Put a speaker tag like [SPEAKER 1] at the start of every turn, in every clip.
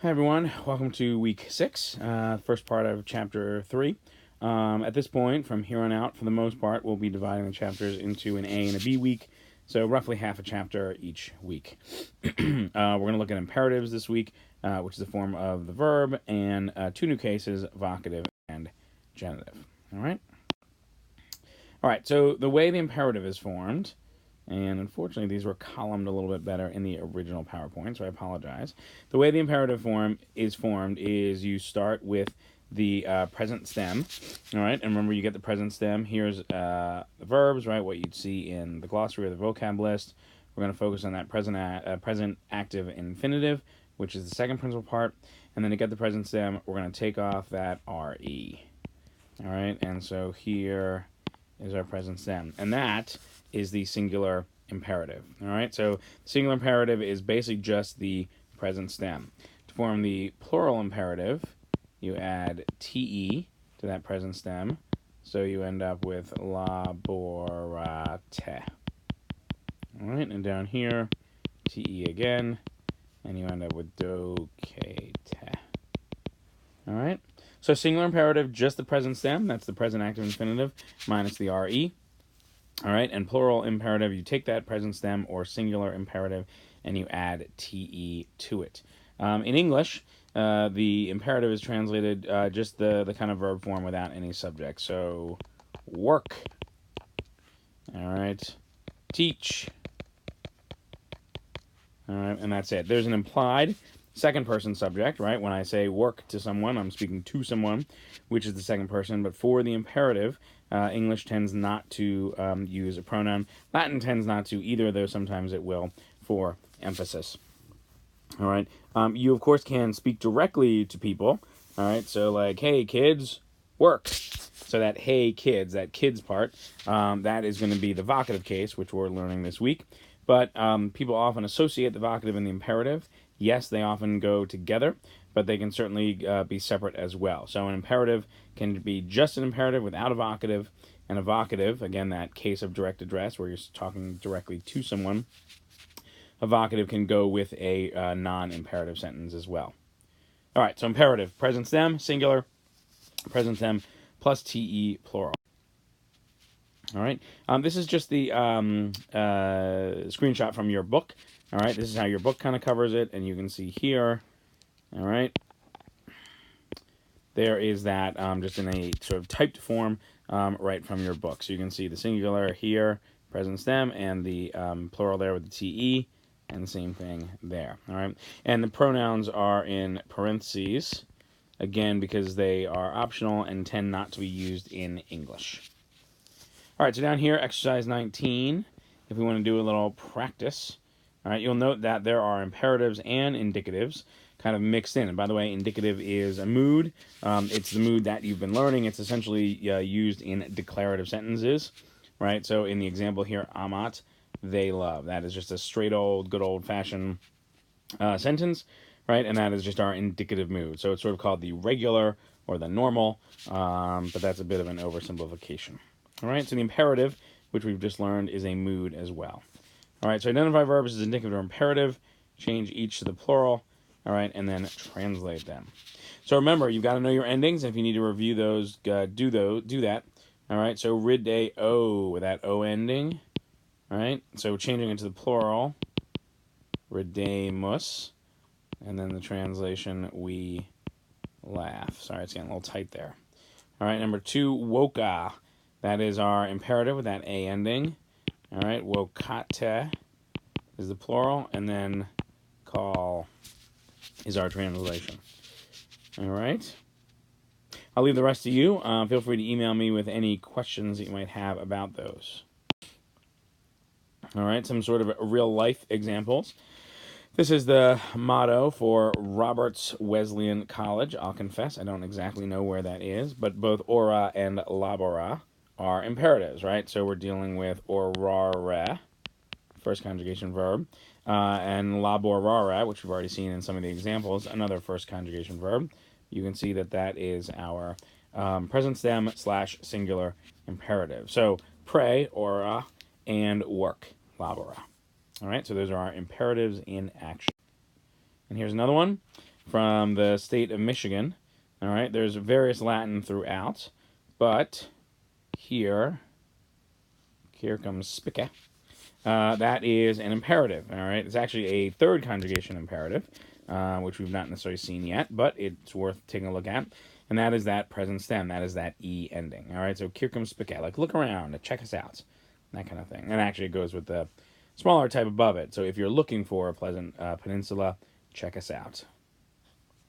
[SPEAKER 1] Hi everyone, welcome to week 6, first part of chapter 3. At this point, from here on out, for the most part, we'll be dividing the chapters into an A and a B week, so roughly half a chapter each week. We're going to look at imperatives this week, which is the form of the verb, and two new cases, vocative and genitive. All right, so the way the imperative is formed, and unfortunately these were columned a little bit better in the original PowerPoint, so I apologize. The way the imperative form is formed is you start with the present stem, all right? And remember, you get the present stem. Here's the verbs, right? What you'd see in the glossary or the vocab list. We're going to focus on that present active infinitive, which is the second principal part. And then to get the present stem, we're going to take off that RE, all right? And so here is our present stem. And that is the singular imperative, all right? So singular imperative is basically just the present stem. To form the plural imperative, you add te to that present stem, so you end up with laborate. All right, and down here, te again, and you end up with docete. All right, so singular imperative, just the present stem, that's the present active infinitive, minus the re. All right, and plural imperative, you take that present stem or singular imperative and you add te to it. In English, the imperative is translated just the kind of verb form without any subject. So, work. All right, teach. All right, and that's it. There's an implied second person subject, right? When I say work to someone, I'm speaking to someone, which is the second person. But for the imperative, English tends not to use a pronoun. Latin tends not to either, though sometimes it will for emphasis. All right. You, of course, can speak directly to people. All right. So, like, hey, kids, work. So that hey, kids, that kids part, that is going to be the vocative case, which we're learning this week. But people often associate the vocative and the imperative. Yes, they often go together, but they can certainly be separate as well. So an imperative can be just an imperative without a vocative, and a vocative, again, that case of direct address where you're talking directly to someone, a vocative can go with a non-imperative sentence as well. All right, so imperative, present stem, singular, present stem, plus te, plural. All right, this is just the screenshot from your book. All right, this is how your book kind of covers it, and you can see here, all right, there is that just in a sort of typed form right from your book. So you can see the singular here, present stem, and the plural there with the te, and the same thing there, all right? And the pronouns are in parentheses, again, because they are optional and tend not to be used in English. All right, so down here, exercise 19, if we want to do a little practice, all right, you'll note that there are imperatives and indicatives kind of mixed in. And by the way, indicative is a mood. It's the mood that you've been learning. It's essentially used in declarative sentences, right? So in the example here, amat, they love. That is just a straight old, good old-fashioned sentence, right? And that is just our indicative mood. So it's sort of called the regular or the normal, but that's a bit of an oversimplification. All right, so the imperative, which we've just learned, is a mood as well. All right, so identify verbs as indicative or imperative, change each to the plural, all right, and then translate them. So remember, you've got to know your endings, and if you need to review those, do that. All right, so rid-a-o with that O ending, all right, so changing it to the plural, ridemus, and then the translation, we laugh. Sorry, it's getting a little tight there. All right, number 2, woka. That is our imperative with that A ending. All right, wokate is the plural, and then call is our translation. All right. I'll leave the rest to you. Feel free to email me with any questions that you might have about those. All right, some sort of real-life examples. This is the motto for Roberts Wesleyan College. I'll confess, I don't exactly know where that is, but both ora and labora are imperatives, right? So we're dealing with orare, first conjugation verb, and laborare, which we've already seen in some of the examples, another first conjugation verb. You can see that that is our present stem / singular imperative. So pray, ora, and work, labora. All right, so those are our imperatives in action. And here's another one. from the state of Michigan. All right, there's various Latin throughout, but here comes spica. That is an imperative. All right, it's actually a third conjugation imperative, which we've not necessarily seen yet, but it's worth taking a look at. And that is that present stem. That is that E ending. All right, so here comes spica. Like, look around, check us out, that kind of thing. And actually, it goes with the smaller type above it. So if you're looking for a pleasant peninsula, check us out.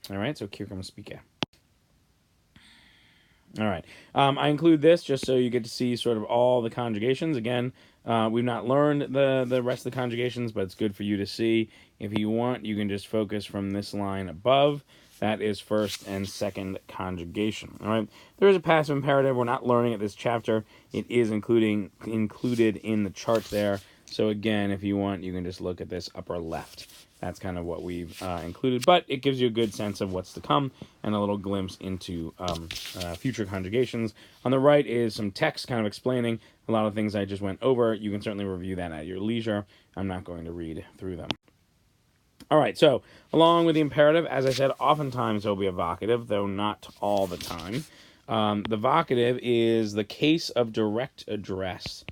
[SPEAKER 1] All right, so here comes spica. All right. I include this just so you get to see sort of all the conjugations. Again, we've not learned the rest of the conjugations, but it's good for you to see. If you want, you can just focus from this line above. That is first and second conjugation. All right. There is a passive imperative. We're not learning it this chapter. It is included in the chart there. So again, if you want, you can just look at this upper left. That's kind of what we've included, but it gives you a good sense of what's to come and a little glimpse into future conjugations. On the right is some text kind of explaining a lot of things I just went over. You can certainly review that at your leisure. I'm not going to read through them. All right, so along with the imperative, as I said, oftentimes there will be a vocative, though not all the time. The vocative is the case of direct address,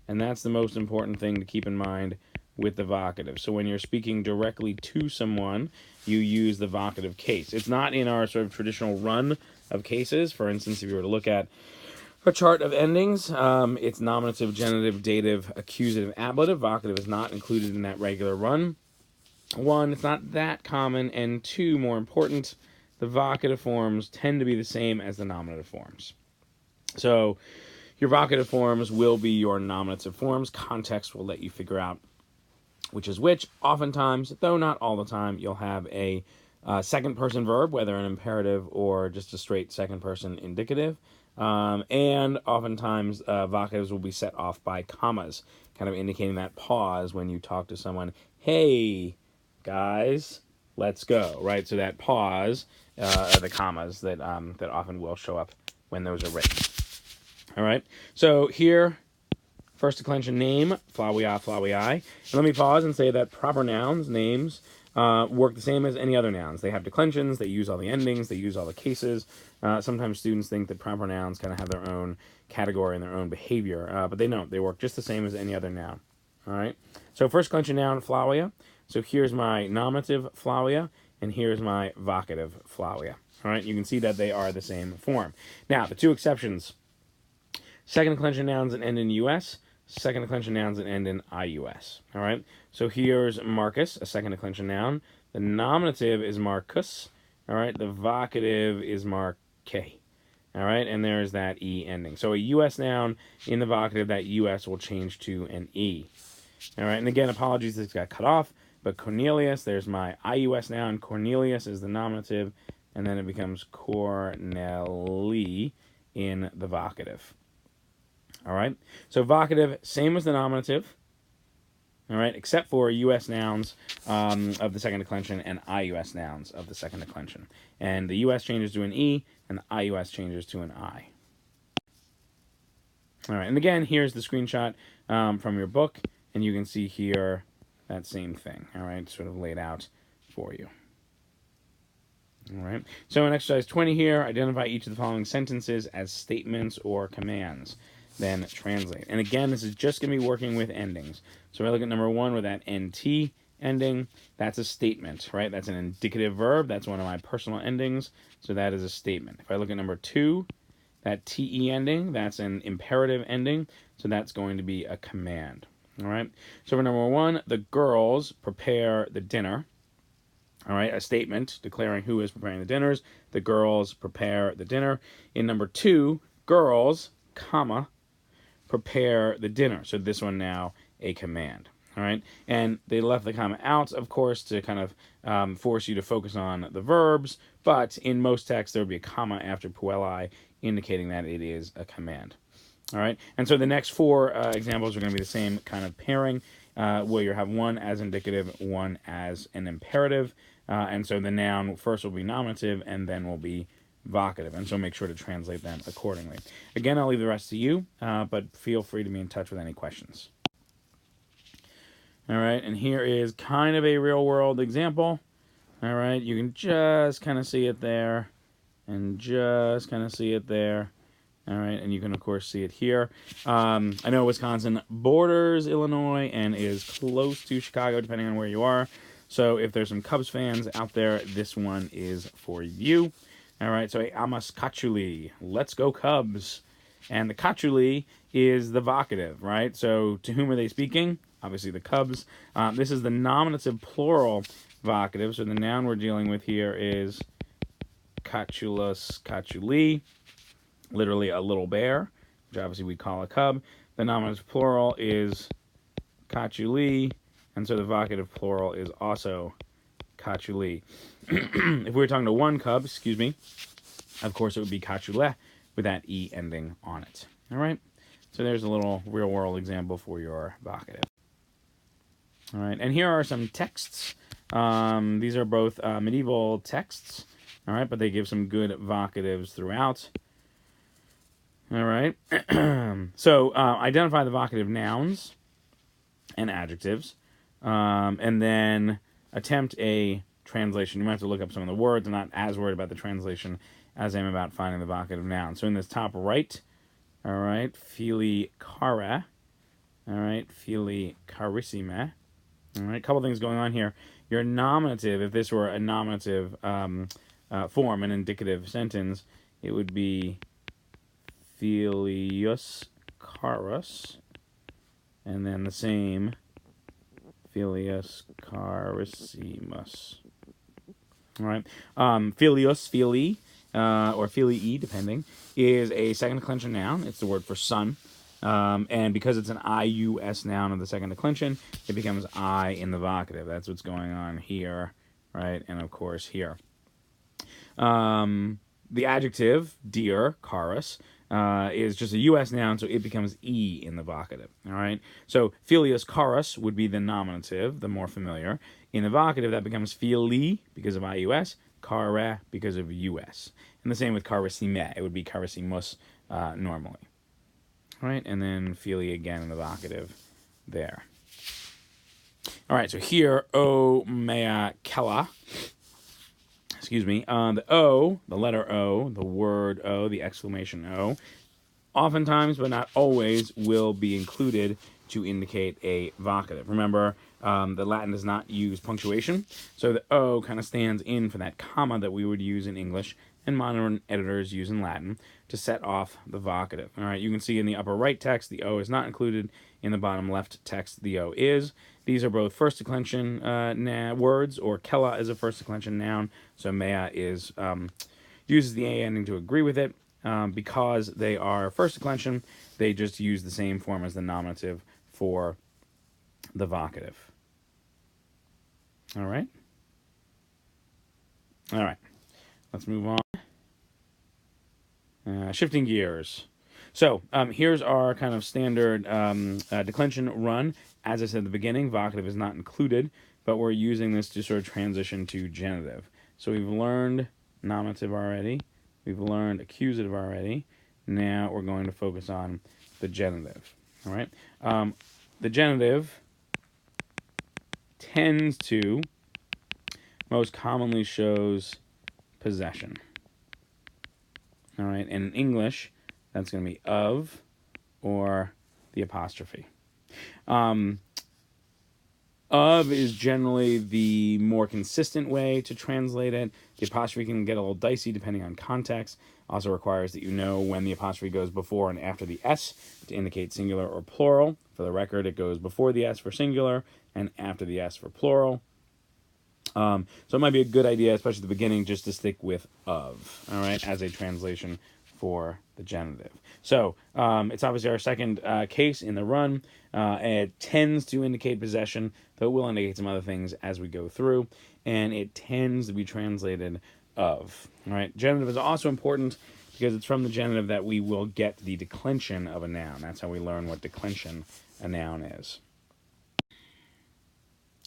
[SPEAKER 1] and that's the most important thing to keep in mind with the vocative. So when you're speaking directly to someone, you use the vocative case. It's not in our sort of traditional run of cases. For instance, if you were to look at a chart of endings, it's nominative, genitive, dative, accusative, ablative. Vocative is not included in that regular run. One, it's not that common, and two, more important, the vocative forms tend to be the same as the nominative forms. So your vocative forms will be your nominative forms. Context will let you figure out which is which. Oftentimes, though not all the time, you'll have a second-person verb, whether an imperative or just a straight second-person indicative. And oftentimes, vocatives will be set off by commas, kind of indicating that pause when you talk to someone. Hey, guys, let's go, right? So that pause are the commas that often will show up when those are written. All right, so here, first declension name, flawii, flawii. And let me pause and say that proper nouns, names, work the same as any other nouns. They have declensions, they use all the endings, they use all the cases. Sometimes students think that proper nouns kind of have their own category and their own behavior, but they don't. They work just the same as any other noun. All right, so first declension noun, flawia. So here's my nominative flawia, and here's my vocative flawia. All right, you can see that they are the same form. Now, the two exceptions, second declension nouns that end in US, second declension nouns that end in IUS. All right, so here's Marcus, a second declension noun. The nominative is Marcus. All right, the vocative is Marque. All right, and there's that E ending. So a US noun in the vocative, that US will change to an E. All right, and again, apologies, this got cut off. But Cornelius, there's my IUS noun. Cornelius is the nominative, and then it becomes Corneli in the vocative. All right, so vocative, same as the nominative. All right, except for US nouns of the second declension and IUS nouns of the second declension. And the US changes to an E, and the IUS changes to an I. All right, and again, here's the screenshot from your book, and you can see here that same thing, all right, sort of laid out for you. All right, so in exercise 20 here, identify each of the following sentences as statements or commands, then translate. And again, this is just going to be working with endings. So I look at number one with that NT ending, that's a statement, right? That's an indicative verb. That's one of my personal endings, so that is a statement. If I look at number two, that TE ending, that's an imperative ending, so that's going to be a command. All right, so for number one, the girls prepare the dinner. All right, a statement declaring who is preparing the dinners. The girls prepare the dinner. In number two, girls, comma, prepare the dinner. So this one now, a command. All right, and they left the comma out, of course, to kind of force you to focus on the verbs. But in most texts, there would be a comma after puelli, indicating that it is a command. All right, and so the next four examples are going to be the same kind of pairing, where you have one as indicative, one as an imperative, and so the noun first will be nominative and then will be vocative, and so make sure to translate them accordingly. Again, I'll leave the rest to you, but feel free to be in touch with any questions. All right, and here is kind of a real-world example. All right, you can just kind of see it there, and just kind of see it there. All right, and you can, of course, see it here. I know Wisconsin borders Illinois and is close to Chicago, depending on where you are. So if there's some Cubs fans out there, this one is for you. All right, so Amos Kachuli, let's go Cubs. And the Kachuli is the vocative, right? So to whom are they speaking? Obviously the Cubs. This is the nominative plural vocative. So the noun we're dealing with here is Cachulus, Cachuli, literally a little bear, which obviously we call a cub. The nominative plural is Cachuli, and so the vocative plural is also Cachuli. If we were talking to one cub, excuse me, of course it would be Cachule with that E ending on it. All right? So there's a little real-world example for your vocative. All right, and here are some texts. These are both medieval texts, all right, but they give some good vocatives throughout. All right, so identify the vocative nouns and adjectives, and then attempt a translation. You might have to look up some of the words. I'm not as worried about the translation as I am about finding the vocative noun. So in this top right, all right, fili cara, all right, fili carissima. All right, a couple things going on here. Your nominative, if this were a nominative form, an indicative sentence, it would be filius carus, and then the same filius carissimus. All right, filius, fili, or filii, depending, is a second declension noun. It's the word for son. And because it's an IUS noun of the second declension, it becomes I in the vocative. That's what's going on here, right? And of course here. The adjective, dear, carus, is just a US noun, so it becomes E in the vocative, all right? So filius carus would be the nominative, the more familiar. In the vocative, that becomes fili because of IUS, care because of US. And the same with carissime. It would be carissimus normally. All right, and then fili again in the vocative there. All right, so here, o mea kella. Excuse me. The O, the letter O, the word O, the exclamation O, oftentimes, but not always, will be included to indicate a vocative. Remember, the Latin does not use punctuation, so the O kind of stands in for that comma that we would use in English and modern editors use in Latin to set off the vocative. All right, you can see in the upper right text, the O is not included. In the bottom left text, the O is. These are both first declension words, or kella is a first declension noun, so mea is uses the A ending to agree with it. Because they are first declension, they just use the same form as the nominative for the vocative. All right? All right. Let's move on. Shifting gears. So here's our kind of standard declension run. As I said at the beginning, vocative is not included, but we're using this to sort of transition to genitive. So we've learned nominative already. We've learned accusative already. Now we're going to focus on the genitive. All right. The genitive tends to most commonly shows possession. All right. And in English, that's going to be of or the apostrophe. Of is generally the more consistent way to translate it. The apostrophe can get a little dicey depending on context. Also requires that you know when the apostrophe goes before and after the S to indicate singular or plural. For the record, it goes before the S for singular and after the S for plural. So it might be a good idea, especially at the beginning, just to stick with of, all right, as a translation for the genitive. So it's obviously our second case in the run. It tends to indicate possession, though it will indicate some other things as we go through, and it tends to be translated of. All right, genitive is also important because it's from the genitive that we will get the declension of a noun. That's how we learn what declension a noun is.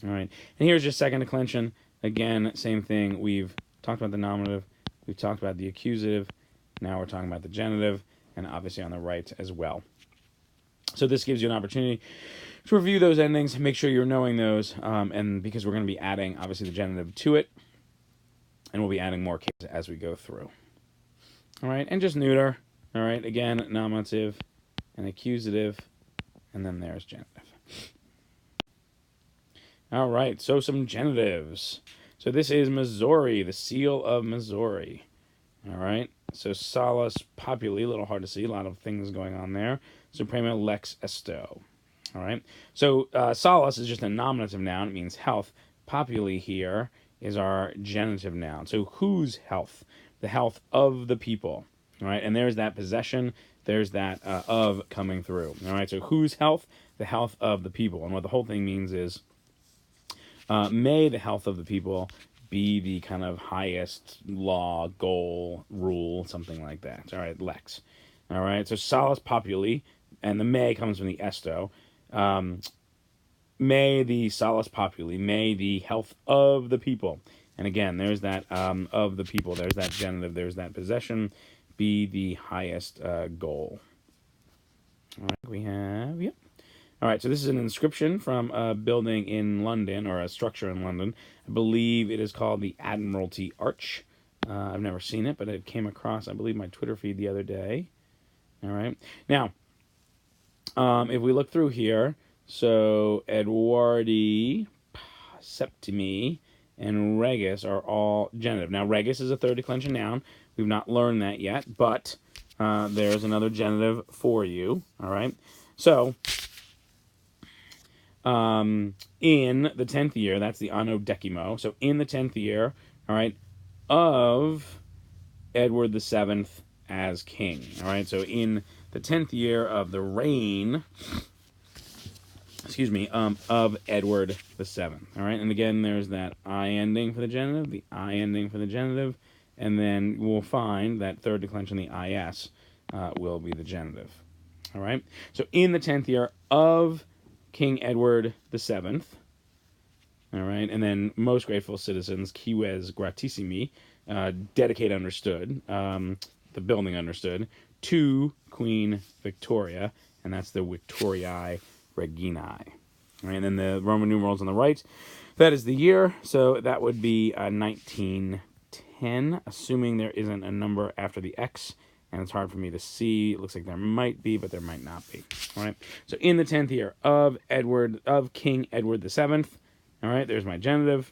[SPEAKER 1] All right, and here's just second declension. Again, same thing. We've talked about the nominative. We've talked about the accusative. Now we're talking about the genitive, and obviously on the right as well. So this gives you an opportunity to review those endings, make sure you're knowing those, and because we're going to be adding, obviously, the genitive to it. And we'll be adding more cases as we go through. All right, and just neuter. All right, again, nominative and accusative, and then there's genitive. All right, so some genitives. So this is Missouri, the seal of Missouri. All right, so Salus Populi, a little hard to see, a lot of things going on there. Suprema Lex Esto. All right, so Salus is just a nominative noun, it means health. Populi here is our genitive noun. So whose health? The health of the people. All right, and there's that possession, there's that of coming through. All right, so whose health? The health of the people. And what the whole thing means is, may the health of the people be the kind of highest law, goal, rule, something like that. All right, lex. All right, so salus populi, and the may comes from the esto. May the salus populi, may the health of the people. And again, there's that of the people, there's that genitive, there's that possession, be the highest goal. All right, we have, yep. All right, so this is an inscription from a building in London, or a structure in London. I believe it is called the Admiralty Arch. I've never seen it, but it came across, I believe, my Twitter feed the other day. All right. Now, if we look through here, so Edwardi, Septimi, and Regis are all genitive. Now, Regis is a third declension noun. We've not learned that yet, but there's another genitive for you. All right. So, in the 10th year, that's the anno decimo, so in the 10th year, all right, of Edward the 7th as king, all right, so in the 10th year of the reign, of Edward the 7th, all right, and again, there's that I ending for the genitive, the I ending for the genitive, and then we'll find that third declension, the IS, will be the genitive, all right, so in the 10th year of King Edward the 7th, all right, and then most grateful citizens, cives gratissimi, dedicate understood, the building understood, to Queen Victoria, and that's the Victoriae Reginae. All right, and then the Roman numerals on the right, that is the year, so that would be 1910, assuming there isn't a number after the X, and it's hard for me to see. It looks like there might be, but there might not be. All right. So in the 10th year of King Edward the 7th, all right, there's my genitive.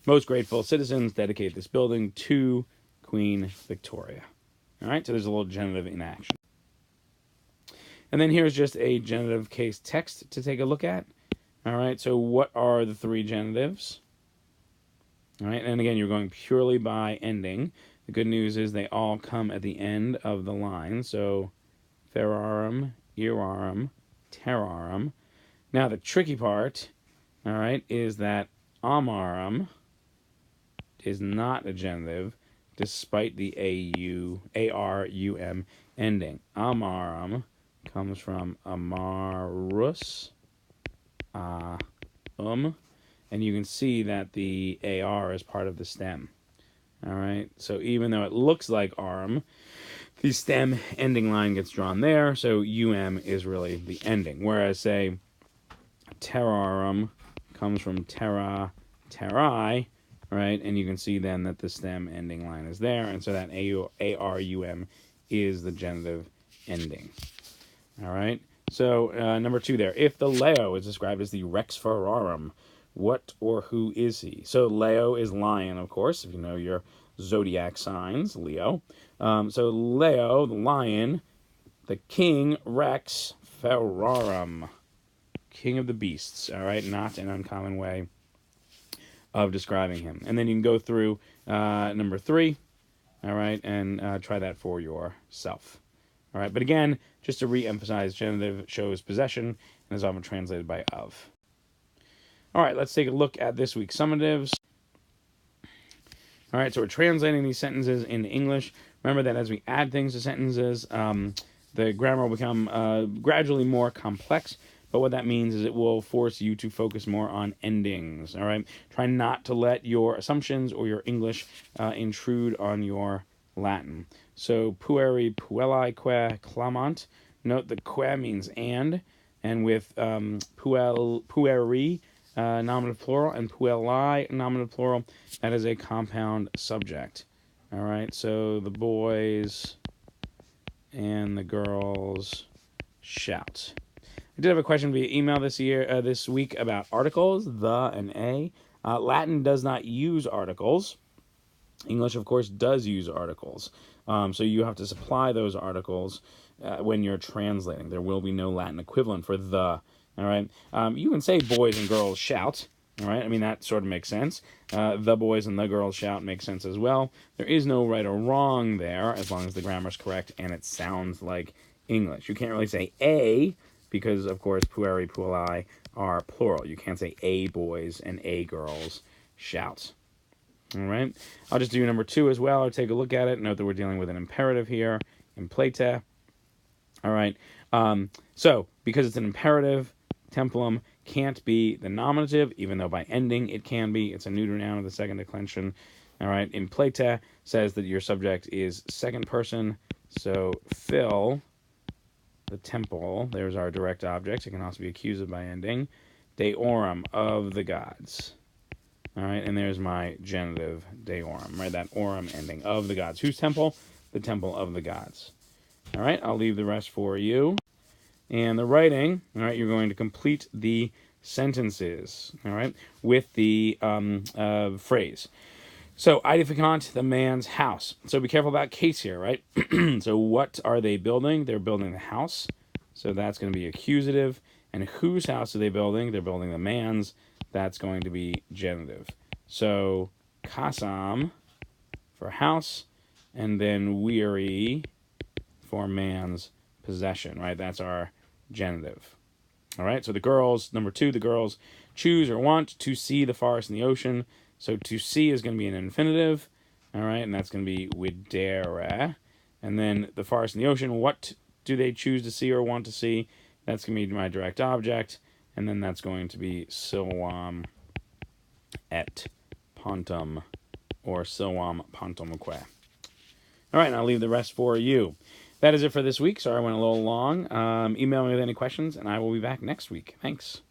[SPEAKER 1] Most grateful citizens dedicate this building to Queen Victoria. All right, so there's a little genitive in action. And then here's just a genitive case text to take a look at. All right, so what are the three genitives? All right, and again, you're going purely by ending. The good news is they all come at the end of the line. So, ferarum, irarum, terrarum. Now, the tricky part, all right, is that amarum is not a genitive, despite the arum ending. Amarum comes from amarus, and you can see that the ar is part of the stem. All right, so even though it looks like arm, the stem ending line gets drawn there, so is really the ending. Whereas, say, terrarum comes from terra, terrae, right? And you can see then that the stem ending line is there, and so that arum is the genitive ending. All right, so number 2 there. If the Leo is described as the rex ferarum, what or who is he? So Leo is lion, of course, if you know your zodiac signs, Leo. So Leo, the lion, the king rex ferarum, king of the beasts, all right? Not an uncommon way of describing him. And then you can go through number 3, all right, and try that for yourself. All right, but again, just to re-emphasize, genitive shows possession and is often translated by of. All right, let's take a look at this week's summatives. All right, so we're translating these sentences into English. Remember that as we add things to sentences, the grammar will become gradually more complex, but what that means is it will force you to focus more on endings, all right? Try not to let your assumptions or your English intrude on your Latin. So, pueri, puelli, que, clamant. Note that que means and with pueri, nominative plural, and puelai, nominative plural. That is a compound subject. All right, so the boys and the girls shout. I did have a question via email this week about articles, the and a. Latin does not use articles. English, of course, does use articles. So you have to supply those articles when you're translating. There will be no Latin equivalent for the. All right. You can say boys and girls shout. All right. I mean, that sort of makes sense. The boys and the girls shout makes sense as well. There is no right or wrong there as long as the grammar's correct and it sounds like English. You can't really say a because, of course, pueri, puelai are plural. You can't say a boys and a girls shout. All right. I'll just do number 2 as well. I'll take a look at it. Note that we're dealing with an imperative here in plete. All right. So, because it's an imperative, templum can't be the nominative, even though by ending it can be. It's a neuter noun of the second declension. All right. In plete says that your subject is second person. So, fill the temple. There's our direct object. It can also be accusative by ending. Deorum, of the gods. All right, and there's my genitive, deorum, right? That orum ending, of the gods. Whose temple? The temple of the gods. All right, I'll leave the rest for you. And the writing, all right, you're going to complete the sentences, all right, with the phrase. So, edificant, the man's house. So be careful about case here, right? So what are they building? They're building the house. So that's going to be accusative. And whose house are they building? They're building the man's. That's going to be genitive. So kasam for house, and then weary for man's possession, right? That's our genitive. All right, so the girls, number 2, the girls choose or want to see the forest and the ocean. So to see is going to be an infinitive, all right, and that's going to be videre. And then the forest and the ocean, what do they choose to see or want to see? That's going to be my direct object, and then that's going to be silvam et pontum, or silvam pontumque. All right, and I'll leave the rest for you. That is it for this week. Sorry I went a little long. Email me with any questions, and I will be back next week. Thanks.